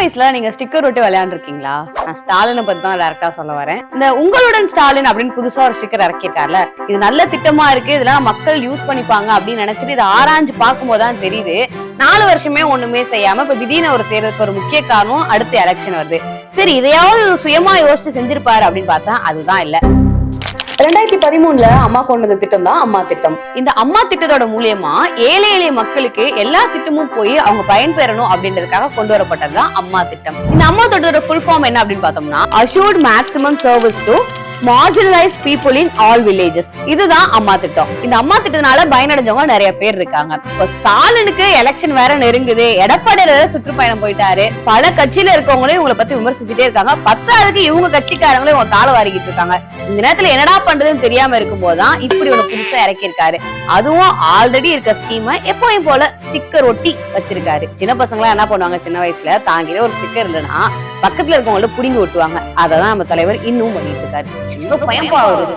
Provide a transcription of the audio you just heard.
வயசுல நீங்க ஸ்டிக்கர் விட்டு விளையாண்டுருக்கீங்களா? நான் ஸ்டாலினை பத்தி தான் டைரக்டா சொல்ல வரேன். இந்த உங்களுடன் ஸ்டாலின் அப்படின்னு புதுசா ஒரு ஸ்டிக்கர் இறக்கிருக்காருல, இது நல்ல திட்டமா இருக்கு, இதெல்லாம் மக்கள் யூஸ் பண்ணிப்பாங்க அப்படின்னு நினைச்சிட்டு இதை ஆராய்ஞ்சு பார்க்கும் போதுதான் தெரியுது 4 வருஷமே ஒண்ணுமே செய்யாம இப்ப திடீர்னு ஒரு செய்யறதுக்கு ஒரு முக்கிய காரணம் அடுத்த எலெக்ஷன் வருது. சரி, இதையாவது சுயமா யோசிச்சு செஞ்சிருப்பாரு அப்படின்னு பார்த்தா அதுதான் இல்ல. 2013 அம்மா கொண்டு வந்த திட்டம் தான் அம்மா திட்டம். இந்த அம்மா திட்டத்தோட மூலியமா ஏழை எளிய மக்களுக்கு எல்லா திட்டமும் போய் அவங்க பயன்பெறணும் அப்படின்றதுக்காக கொண்டு வரப்பட்டதுதான் அம்மா திட்டம். இந்த அம்மா திட்டத்தோட ஃபுல் ஃபார்ம் என்ன அப்படின்னு பார்த்தோம்னா, assured maximum service to marginalized people in all villages. இதுதான் அம்மா திட்டம். இந்த அம்மா திட்டத்தினால பயனடைஞ்சவங்க நிறைய பேர் இருக்காங்க. இப்ப ஸ்டாலினுக்கு எலெக்ஷன் வேற நெருங்குது, எடப்பாடி சுற்றுப்பயணம் போயிட்டாரு, பல கட்சியில இருக்கவங்களும் இவங்களை பத்தி விமர்சிச்சுட்டே இருக்காங்க. பத்தாவதுக்கு இவங்க கட்சிக்காரங்களும் இவங்க கால வாரிக்கிட்டு இருக்காங்க. இந்த நேரத்துல என்னடா பண்றதுன்னு தெரியாம இருக்கும் போதுதான் இப்படி ஒண்ணு புதுசா இறக்கியிருக்காரு. அதுவும் ஆல்ரெடி இருக்க ஸ்கீமை எப்பவும் போல ஸ்டிக்கர் ஒட்டி வச்சிருக்காரு. சின்ன பசங்க என்ன பண்ணுவாங்க, சின்ன வயசுல தாங்கிற ஒரு ஸ்டிக்கர் இல்லைன்னா பக்கத்துல இருக்கவங்கள்ட்ட புடிங்கி ஒட்டுவாங்க. அததான் நம்ம தலைவர் இன்னும் பண்ணிட்டு இருக்காரு. சின்ன பயம் வருது.